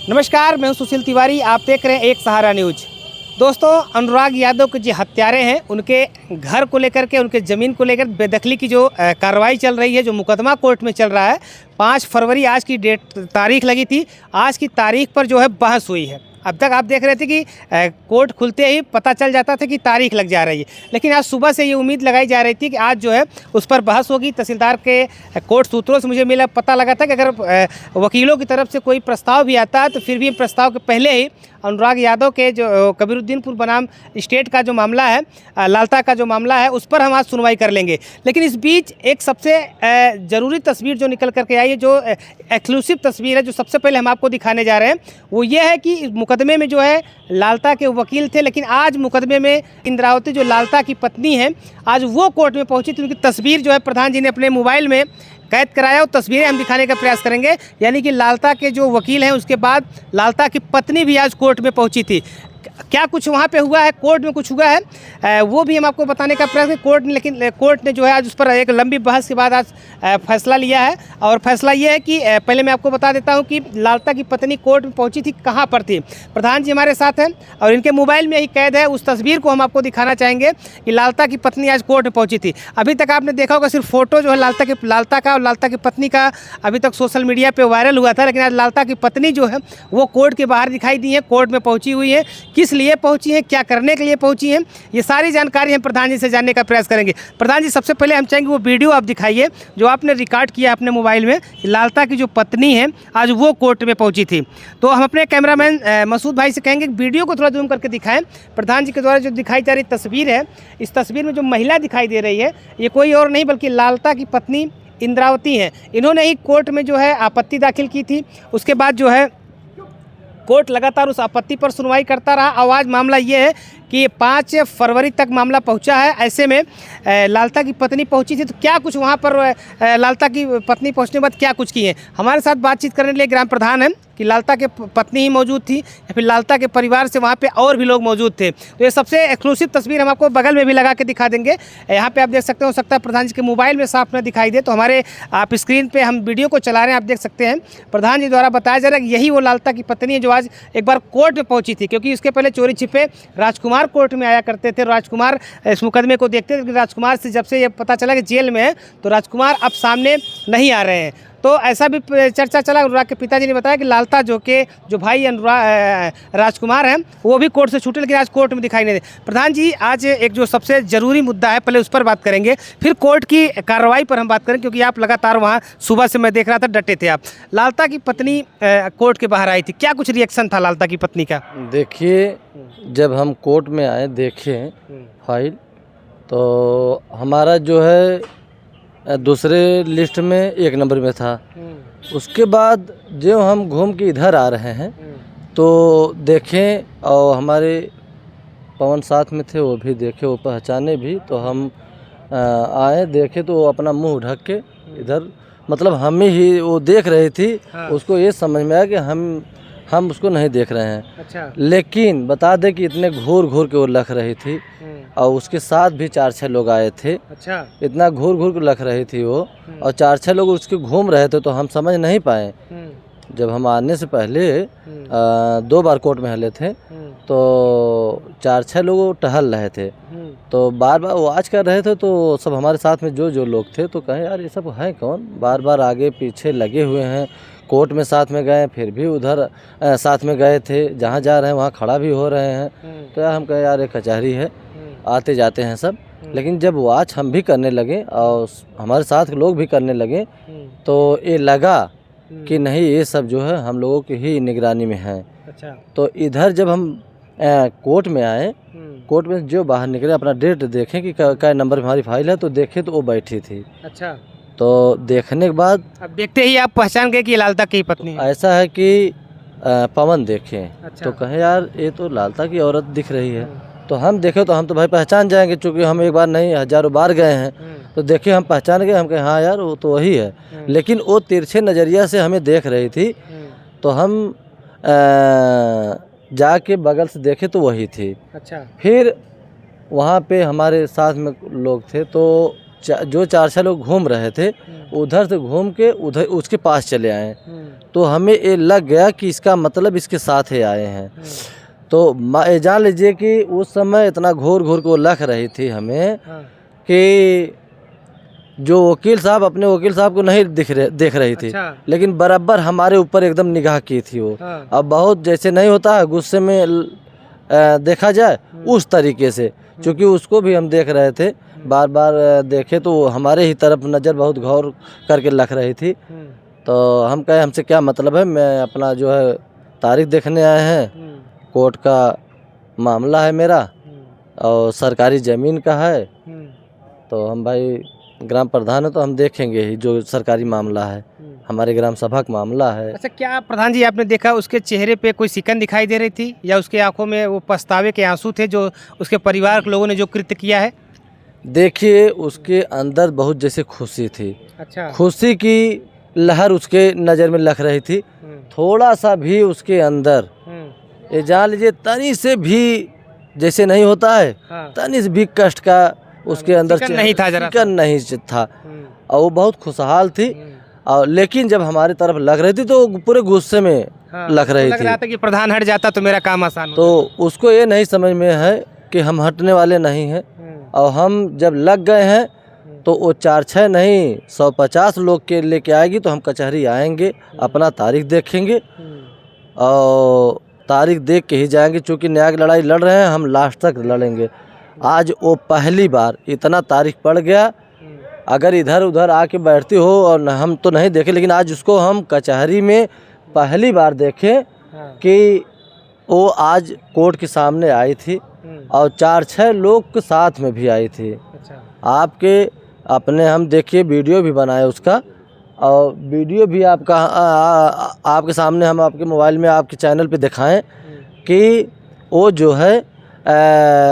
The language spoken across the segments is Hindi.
नमस्कार, मैं हूं सुशील तिवारी। आप देख रहे हैं एक सहारा न्यूज। दोस्तों, अनुराग यादव के जो हत्यारे हैं उनके घर को लेकर के, उनके ज़मीन को लेकर बेदखली की जो कार्रवाई चल रही है, जो मुकदमा कोर्ट में चल रहा है। 5 फरवरी आज की तारीख लगी थी। आज की तारीख पर जो है बहस हुई है। अब तक आप देख रहे थे कि कोर्ट खुलते ही पता चल जाता था कि तारीख लग जा रही है, लेकिन आज सुबह से ये उम्मीद लगाई जा रही थी कि आज जो है उस पर बहस होगी। तहसीलदार के कोर्ट सूत्रों से मुझे पता लगा था कि अगर वकीलों की तरफ से कोई प्रस्ताव भी आता है तो फिर भी प्रस्ताव के पहले ही अनुराग यादव के जो कबीरुद्दीनपुर बनाम स्टेट का जो मामला है, लालता का जो मामला है, उस पर हम आज सुनवाई कर लेंगे। लेकिन इस बीच एक सबसे ज़रूरी तस्वीर जो निकल करके आई है, जो एक्सक्लूसिव तस्वीर है, जो सबसे पहले हम आपको दिखाने जा रहे हैं, वो ये है कि मुकदमे में जो है लालता के वकील थे, लेकिन आज मुकदमे में इंद्रावती जो लालता की पत्नी है, आज वो कोर्ट में पहुंची थी। उनकी तस्वीर जो है प्रधान जी ने अपने मोबाइल में कैद कराया, और तस्वीरें हम दिखाने का प्रयास करेंगे। यानी कि लालता के जो वकील हैं, उसके बाद लालता की पत्नी भी आज कोर्ट में पहुंची थी। क्या कुछ वहाँ पे हुआ है, कोर्ट में कुछ हुआ है, वो भी हम आपको बताने का प्रयास करें। लेकिन कोर्ट ने जो है आज उस पर एक लंबी बहस के बाद आज फैसला लिया है। और फैसला ये है कि पहले मैं आपको बता देता हूँ कि लालता की पत्नी कोर्ट में पहुँची थी, कहाँ पर थी। प्रधान जी हमारे साथ हैं और इनके मोबाइल में ही कैद है। उस तस्वीर को हम आपको दिखाना चाहेंगे कि लालता की पत्नी आज कोर्ट में पहुँची थी। अभी तक आपने देखा होगा सिर्फ फोटो जो है लालता का और लालता की पत्नी का अभी तक सोशल मीडिया पर वायरल हुआ था, लेकिन आज लालता की पत्नी जो है वो कोर्ट के बाहर दिखाई दी है, कोर्ट में पहुँची हुई है। किस लिए पहुंची हैं, क्या करने के लिए पहुंची हैं, ये सारी जानकारी हम प्रधान जी से जानने का प्रयास करेंगे। प्रधान जी, सबसे पहले हम चाहेंगे वो वीडियो आप दिखाइए जो आपने रिकॉर्ड किया अपने मोबाइल में। लालता की जो पत्नी है आज वो कोर्ट में पहुंची थी। तो हम अपने कैमरामैन मसूद भाई से कहेंगे वीडियो को थोड़ा जूम करके दिखाएं। प्रधान जी के द्वारा जो दिखाई जा रही तस्वीर है, इस तस्वीर में जो महिला दिखाई दे रही है, ये कोई और नहीं बल्कि लालता की पत्नी इंद्रावती है। इन्होंने ही कोर्ट में जो है आपत्ति दाखिल की थी। उसके बाद जो है कोर्ट लगातार उस आपत्ति पर सुनवाई करता रहा। और आज मामला ये है कि 5 फरवरी तक मामला पहुंचा है। ऐसे में लालता की पत्नी पहुंची थी, तो क्या कुछ वहां पर लालता की पत्नी पहुंचने के बाद क्या कुछ किए। हमारे साथ बातचीत करने के लिए ग्राम प्रधान हैं कि लालता के पत्नी ही मौजूद थी या फिर लालता के परिवार से वहाँ पे और भी लोग मौजूद थे। तो ये सबसे एक्सक्लूसिव तस्वीर हम आपको बगल में भी लगा के दिखा देंगे। यहाँ पे आप देख सकते हो सकता है प्रधान जी के मोबाइल में साफ न दिखाई दे, तो हमारे आप स्क्रीन पे हम वीडियो को चला रहे हैं, आप देख सकते हैं। प्रधान जी द्वारा बताया जा रहा है कि यही वो लालता की पत्नी है जो आज एक बार कोर्ट में पहुँची थी, क्योंकि इसके पहले चोरी छिपे राजकुमार कोर्ट में आया करते थे। राजकुमार इस मुकदमे को देखते थे, लेकिन राजकुमार से जब से ये पता चला कि जेल में है, तो राजकुमार अब सामने नहीं आ रहे हैं। तो ऐसा भी चर्चा चला। अनुराग के पिताजी ने बताया कि लालता जो भाई राजकुमार हैं, वो भी कोर्ट से छूटे, लेकिन आज कोर्ट में दिखाई नहीं दे। प्रधान जी, आज एक जो सबसे ज़रूरी मुद्दा है, पहले उस पर बात करेंगे, फिर कोर्ट की कार्रवाई पर हम बात करें, क्योंकि आप लगातार वहाँ सुबह से मैं देख रहा था डटे थे आप। लालता की पत्नी कोर्ट के बाहर आई थी, क्या कुछ रिएक्शन था लालता की पत्नी का? देखिए, जब हम कोर्ट में आए देखें फाइल, तो हमारा जो है दूसरे लिस्ट में 1 नंबर में था। उसके बाद जो हम घूम के इधर आ रहे हैं तो देखें, और हमारे पवन साथ में थे, वो भी देखे, वो पहचाने भी। तो हम आए, देखे तो वो अपना मुंह ढक के इधर, मतलब हम ही वो देख रही थी। हाँ। उसको ये समझ में आया कि हम उसको नहीं देख रहे हैं। अच्छा। लेकिन बता दें कि इतने घूर घूर के वो लख रही थी, और उसके साथ भी 4-6 लोग आए थे। अच्छा। इतना घूर घूर के लख रही थी वो, और 4-6 लोग उसके घूम रहे थे, तो हम समझ नहीं पाए। जब हम आने से पहले 2 बार कोर्ट में हले थे, तो 4-6 लोग टहल रहे थे, तो बार बार वो आज कर रहे थे। तो सब हमारे साथ में जो लोग थे, तो कहें यार ये सब है कौन, बार बार आगे पीछे लगे हुए हैं। कोर्ट में साथ में गए, फिर भी उधर साथ में गए थे, जहाँ जा रहे हैं वहाँ खड़ा भी हो रहे हैं। तो यार हम कहे यार ये कचहरी है, आते जाते हैं सब। लेकिन जब वॉच हम भी करने लगे और हमारे साथ लोग भी करने लगे, तो ये लगा कि नहीं, ये सब जो है हम लोगों की ही निगरानी में है। अच्छा। तो इधर जब हम कोर्ट में आए, कोर्ट में जो बाहर निकले, अपना डेट देखें कि क्या नंबर में हमारी फाइल है, तो देखे तो वो बैठी थी। अच्छा। तो देखने के बाद अब देखते ही आप पहचान गए कि लालता की पत्नी है। ऐसा है कि पवन देखें। अच्छा। तो कहे यार ये तो लालता की औरत दिख रही है। तो हम देखे तो हम तो भाई पहचान जाएंगे, चूँकि हम एक बार नहीं हज़ारों बार गए हैं। तो देखे, हम पहचान गए, हम कहे हाँ यार वो तो वही है। लेकिन वो तिरछे नज़रिया से हमें देख रही थी, तो हम जाके बगल से देखे तो वही थी। अच्छा। फिर वहाँ पे हमारे साथ में लोग थे, तो जो 4-6 लोग घूम रहे थे उधर से घूम के उधर उसके पास चले आए। तो हमें ये लग गया कि इसका मतलब इसके साथ ही आए हैं। तो जान लीजिए कि उस समय इतना घूर घूर के वो लग रही थी हमें कि जो वकील साहब अपने वकील साहब को नहीं देख रही थी। अच्छा। लेकिन बराबर हमारे ऊपर एकदम निगाह की थी वो। अब बहुत जैसे नहीं होता है गुस्से में देखा जाए उस तरीके से, क्योंकि उसको भी हम देख रहे थे, बार बार देखे तो हमारे ही तरफ नज़र बहुत गौर करके लग रही थी। तो हम कहे हमसे क्या मतलब है, मैं अपना जो है तारीख देखने आए हैं, कोर्ट का मामला है मेरा और सरकारी ज़मीन का है। तो हम भाई ग्राम प्रधान है तो हम देखेंगे ही जो सरकारी मामला है, हमारे ग्राम सभा का मामला है। अच्छा, क्या प्रधान जी आपने देखा उसके चेहरे पे कोई सिकन दिखाई दे रही थी या उसके आंखों में वो पछतावे के आंसू थे जो उसके परिवार के लोगों ने जो कृत्य किया है? देखिए उसके अंदर बहुत जैसे खुशी थी। अच्छा। खुशी की लहर उसके नज़र में लग रही थी। थोड़ा सा भी उसके अंदर ये जान लीजिए तनी से भी जैसे नहीं होता है, तनी से भी कष्ट का उसके अंदर सिकन नहीं था, जरा सिकन नहीं था। और वो बहुत खुशहाल थी। और लेकिन जब हमारी तरफ लग रही थी तो वो पूरे गुस्से में लग रही लग रहा था कि प्रधान हट जाता तो मेरा काम आसान होता। तो उसको ये नहीं समझ में है कि हम हटने वाले नहीं हैं। और हम जब लग गए हैं तो वो 4-6 नहीं 150 लोग के लेके आएगी तो हम कचहरी आएंगे, अपना तारीख देखेंगे और तारीख देख के ही जाएंगे, क्योंकि न्याय की लड़ाई लड़ रहे हैं, हम लास्ट तक लड़ेंगे। आज वो पहली बार इतना तारीख पड़ गया, अगर इधर उधर आके बैठती हो और हम तो नहीं देखे, लेकिन आज उसको हम कचहरी में पहली बार देखे कि वो आज कोर्ट के सामने आई थी और 4-6 लोग के साथ में भी आई थी। आपके अपने हम देखिए वीडियो भी बनाए उसका, और वीडियो भी आपका आपके सामने हम आपके मोबाइल में आपके चैनल पे दिखाएं कि वो जो है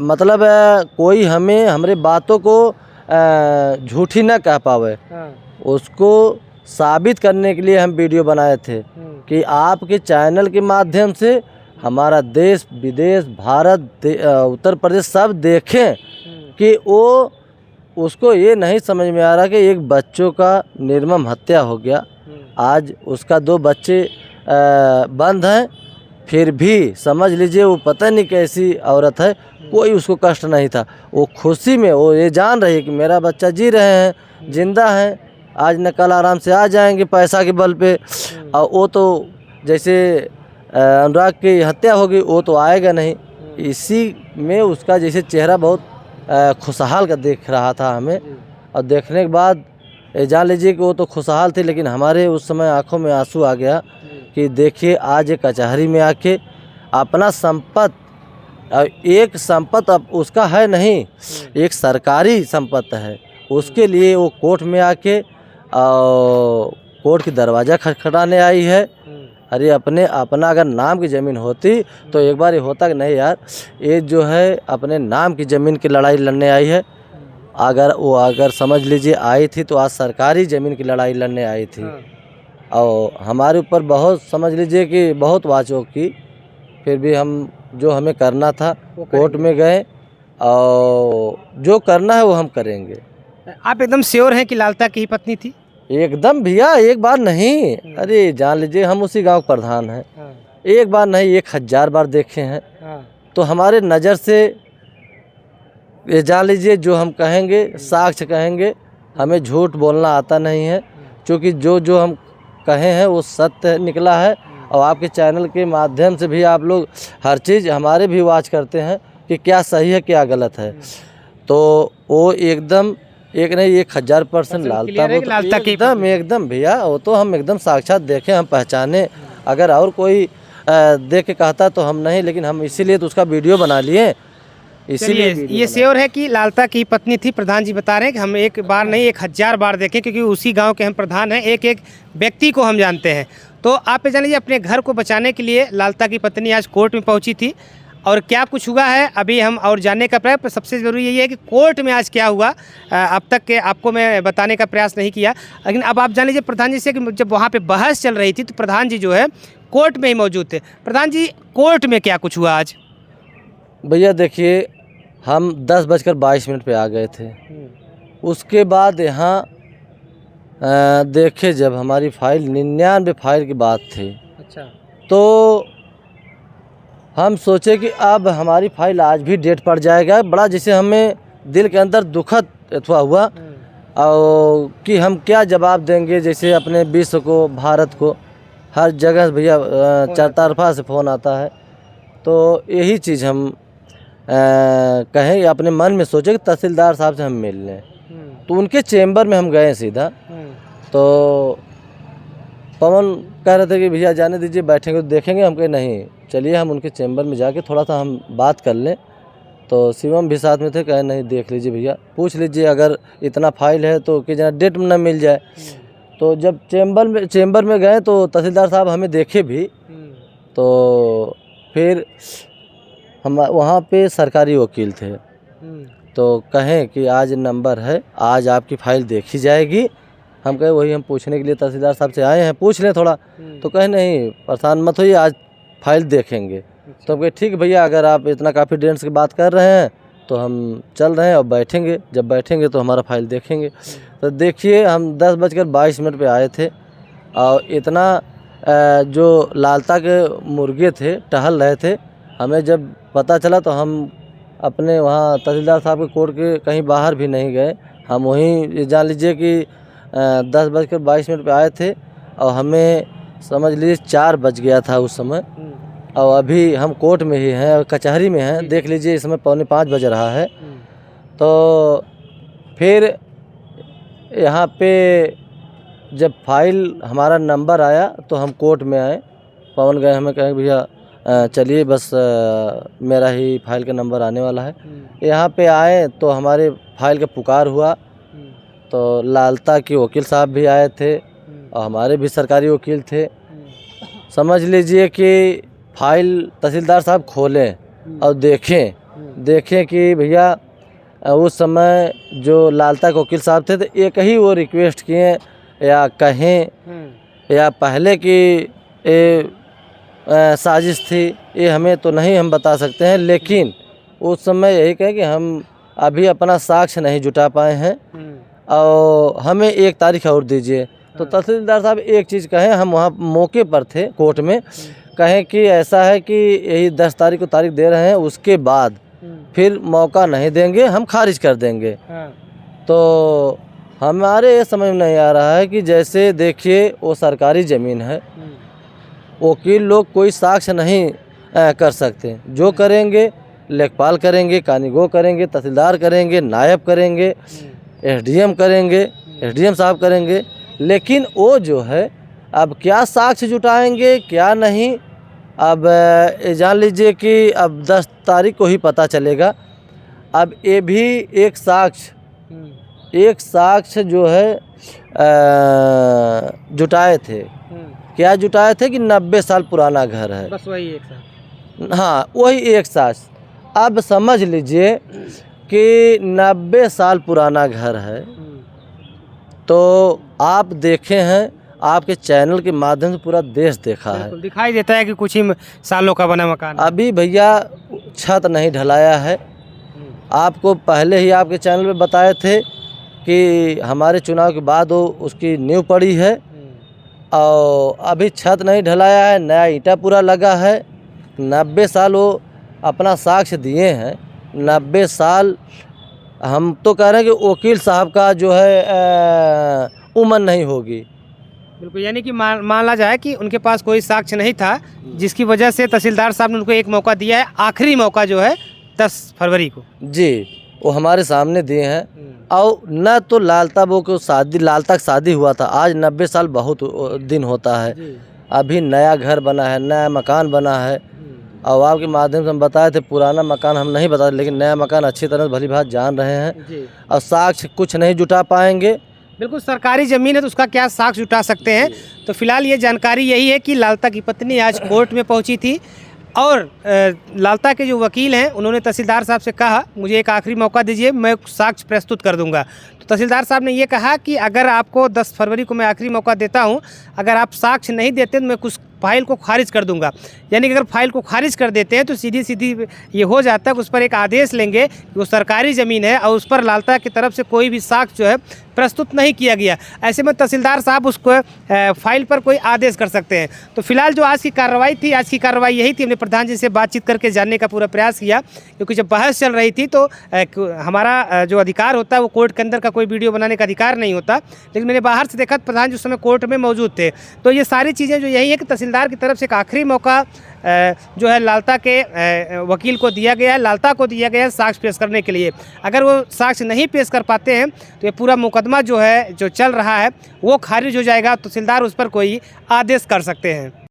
मतलब कोई हमें हमारे बातों को झूठी ना कह पावे। उसको साबित करने के लिए हम वीडियो बनाए थे कि आपके चैनल के माध्यम से हमारा देश विदेश भारत उत्तर प्रदेश सब देखें कि वो उसको ये नहीं समझ में आ रहा कि एक बच्चों का निर्मम हत्या हो गया। आज उसका 2 बच्चे बंद हैं, फिर भी समझ लीजिए वो पता नहीं कैसी औरत है, कोई उसको कष्ट नहीं था। वो खुशी में वो ये जान रही है कि मेरा बच्चा जी रहे हैं, जिंदा हैं, आज न कल आराम से आ जाएंगे पैसा के बल पे। और वो तो जैसे अनुराग की हत्या होगी वो तो आएगा नहीं। इसी में उसका जैसे चेहरा बहुत खुशहाल का देख रहा था हमें, और देखने के बाद जान लीजिए कि वो तो खुशहाल थी, लेकिन हमारे उस समय आंखों में आंसू आ गया कि देखिए आज एक कचहरी में आके अपना संपत्ति, एक संपत्ति अब उसका है नहीं, एक सरकारी संपत्ति है, उसके लिए वो कोर्ट में आके कोर्ट की दरवाज़ा खटखटाने आई है। अरे अपना अगर नाम की ज़मीन होती तो एक बार ये होता कि नहीं यार ये जो है अपने नाम की ज़मीन की लड़ाई लड़ने आई है। अगर समझ लीजिए आई थी तो आज सरकारी ज़मीन की लड़ाई लड़ने आई थी। और हमारे ऊपर बहुत समझ लीजिए कि बहुत वाचोक की, फिर भी हम जो हमें करना था कोर्ट में गए और जो करना है वो हम करेंगे। आप एकदम श्योर हैं कि लालता की ही पत्नी थी? एकदम भैया, एक बार नहीं, अरे जान लीजिए हम उसी गांव के प्रधान हैं। एक बार नहीं 1000 बार देखे हैं। तो हमारे नज़र से ये जान लीजिए जो हम कहेंगे साक्ष्य कहेंगे, हमें झूठ बोलना आता नहीं है, क्योंकि जो हम कहे हैं वो सत्य निकला है। और आपके चैनल के माध्यम से भी आप लोग हर चीज़ हमारे भी वॉच करते हैं कि क्या सही है क्या गलत है। तो वो एकदम एक नहीं 1000% लालता की एकदम भैया, वो तो हम एकदम साक्षात देखें, हम पहचाने। अगर और कोई देख के कहता तो हम नहीं, लेकिन हम इसीलिए तो उसका वीडियो बना लिए, इसीलिए ये श्योर है कि लालता की पत्नी थी। प्रधान जी बता रहे हैं कि हम एक बार नहीं 1000 बार देखें, क्योंकि उसी गांव के हम प्रधान हैं, एक एक व्यक्ति को हम जानते हैं। तो आप जान लीजिए अपने घर को बचाने के लिए लालता की पत्नी आज कोर्ट में पहुंची थी, और क्या कुछ हुआ है अभी हम और जानने का प्रयास। सबसे ज़रूरी यही है कि कोर्ट में आज क्या हुआ अब तक के आपको मैं बताने का प्रयास नहीं किया, लेकिन अब आप जान लीजिए प्रधान जी से कि जब वहाँ पे बहस चल रही थी तो प्रधान जी जो है कोर्ट में ही मौजूद थे। प्रधान जी, कोर्ट में क्या कुछ हुआ आज? भैया देखिए, हम 10:22 पे आ गए थे। उसके बाद यहाँ देखे जब हमारी फाइल 99 फाइल की बात थी, अच्छा। तो हम सोचे कि अब हमारी फाइल आज भी डेट पड़ जाएगा। बड़ा जैसे हमें दिल के अंदर दुखद अथवा हुआ और कि हम क्या जवाब देंगे, जैसे अपने विश्व को, भारत को, हर जगह भैया चौतरफा से फ़ोन आता है। तो यही चीज़ हम कहें, अपने मन में सोचे कि तहसीलदार साहब से हम मिल लें। तो उनके चेम्बर में हम गए सीधा। तो पवन कह रहे थे कि भैया जाने दीजिए, बैठेंगे तो देखेंगे। हम कहे नहीं, चलिए हम उनके चेम्बर में जाके थोड़ा सा हम बात कर लें। तो शिवम भी साथ में थे, कहे नहीं देख लीजिए भैया, पूछ लीजिए अगर इतना फाइल है तो कि जना डेट में न मिल जाए। तो जब चेम्बर में गए तो तहसीलदार साहब हमें देखे भी। तो फिर हम वहाँ पे सरकारी वकील थे, तो कहें कि आज नंबर है, आज आपकी फ़ाइल देखी जाएगी। हम कहे वही हम पूछने के लिए तहसीलदार साहब से आए हैं, पूछ लें थोड़ा। तो कहे नहीं परेशान मत होइए, आज फाइल देखेंगे। तो हम कहे ठीक है भैया, अगर आप इतना कॉन्फिडेंस की बात कर रहे हैं तो हम चल रहे हैं और बैठेंगे। जब बैठेंगे तो हमारा फाइल देखेंगे। तो देखिए हम 10:22 पे आए थे और इतना जो लालता के मुर्गे थे टहल रहे थे। हमें जब पता चला तो हम अपने वहाँ तहसीलदार साहब के कोर्ट के कहीं बाहर भी नहीं गए, हम वहीं जान लीजिए कि 10:22 पे आए थे और हमें समझ लीजिए 4 बज गया था उस समय। और अभी हम कोर्ट में ही हैं, कचहरी में हैं, देख लीजिए इस समय 4:45 बज रहा है। तो फिर यहाँ पे जब फाइल हमारा नंबर आया तो हम कोर्ट में आए। पवन गए, हमें कहे भैया चलिए बस मेरा ही फाइल का नंबर आने वाला है। यहाँ पे आए तो हमारे फाइल का पुकार हुआ। तो लालता के वकील साहब भी आए थे और हमारे भी सरकारी वकील थे। समझ लीजिए कि फाइल तहसीलदार साहब खोलें और देखें कि भैया उस समय जो लालता के वकील साहब थे तो एक ही वो रिक्वेस्ट किए या कहें या पहले की साजिश थी, ये हमें तो नहीं हम बता सकते हैं। लेकिन उस समय यही कहें कि हम अभी अपना साक्ष्य नहीं जुटा पाए हैं और हमें एक तारीख और दीजिए। तो तहसीलदार साहब एक चीज़ कहें, हम वहाँ मौके पर थे कोर्ट में, कहें कि ऐसा है कि यही 10 तारीख को तारीख दे रहे हैं, उसके बाद फिर मौका नहीं देंगे, हम खारिज कर देंगे। तो हमारे ये समझ में नहीं आ रहा है कि जैसे देखिए वो सरकारी ज़मीन है, वकील लोग कोई साक्ष्य नहीं कर सकते। जो करेंगे लेखपाल करेंगे, कानूनगो करेंगे, तहसीलदार करेंगे, नायब करेंगे, एसडीएम करेंगे, एसडीएम साहब करेंगे। लेकिन वो जो है अब क्या साक्ष्य जुटाएंगे क्या नहीं, अब जान लीजिए कि अब 10 तारीख को ही पता चलेगा। अब ये भी एक साक्ष्य जो है जुटाए थे। क्या जुटाए थे कि 90 साल पुराना घर है, बस वही एक साथ। हाँ वही एक साक्ष्य। अब समझ लीजिए कि 90 साल पुराना घर है। तो आप देखे हैं, आपके चैनल के माध्यम से पूरा देश देखा है, दिखाई देता है कि कुछ ही सालों का बना मकान। अभी भैया छत नहीं ढलाया है। आपको पहले ही आपके चैनल पे बताए थे कि हमारे चुनाव के बाद वो उसकी नींव पड़ी है और अभी छत नहीं ढलाया है, नया ईंटा पूरा लगा है। 90 साल वो अपना साक्ष्य दिए हैं। 90 साल हम तो कह रहे हैं कि वकील साहब का जो है उम्र नहीं होगी। बिल्कुल, यानी कि माना जाए कि उनके पास कोई साक्ष्य नहीं था, जिसकी वजह से तहसीलदार साहब ने उनको एक मौका दिया है, आखिरी मौका जो है 10 फरवरी को। जी, वो हमारे सामने दिए हैं। और न तो लालता वो को लालता की शादी हुआ था, आज 90 साल बहुत दिन होता है। अभी नया घर बना है, नया मकान बना है। और आपके माध्यम से हम बताए थे, पुराना मकान हम नहीं बताते, लेकिन नया मकान अच्छी तरह भली भांति जान रहे हैं। और साक्ष्य कुछ नहीं जुटा पाएंगे। बिल्कुल, सरकारी ज़मीन है तो उसका क्या साक्ष्य जुटा सकते हैं। तो फिलहाल ये जानकारी यही है कि लालता की पत्नी आज कोर्ट में पहुंची थी और लालता के जो वकील हैं उन्होंने तहसीलदार साहब से कहा मुझे एक आखिरी मौका दीजिए, मैं साक्ष्य प्रस्तुत कर दूंगा। तो तहसीलदार साहब ने ये कहा कि अगर आपको 10 फरवरी को मैं आखिरी मौका देता हूं, अगर आप साक्ष्य नहीं देते तो मैं कुछ फाइल को खारिज कर दूंगा। यानी कि अगर फाइल को खारिज कर देते हैं तो सीधी सीधी ये हो जाता है कि उस पर एक आदेश लेंगे कि वो सरकारी ज़मीन है और उस पर लालता की तरफ से कोई भी साक्ष्य जो है प्रस्तुत नहीं किया गया। ऐसे में तहसीलदार साहब उसको फाइल पर कोई आदेश कर सकते हैं। तो फिलहाल जो आज की कार्रवाई थी, आज की कार्रवाई यही थी। हमने प्रधान जी से बातचीत करके जानने का पूरा प्रयास किया, क्योंकि जब बहस चल रही थी तो हमारा जो अधिकार होता है वो कोर्ट के अंदर का कोई वीडियो बनाने का अधिकार नहीं होता, लेकिन मैंने बाहर से देखा प्रधान जी उस समय कोर्ट में मौजूद थे। तो ये सारी चीज़ें जो यही है कि तहसीलदार की तरफ से एक आखिरी मौका जो है लालता के वकील को दिया गया है, लालता को दिया गया है साक्ष्य पेश करने के लिए। अगर वो साक्ष्य नहीं पेश कर पाते हैं तो ये पूरा मुकदमा जो है जो चल रहा है वो खारिज हो जाएगा। तहसीलदार उस पर कोई आदेश कर सकते हैं।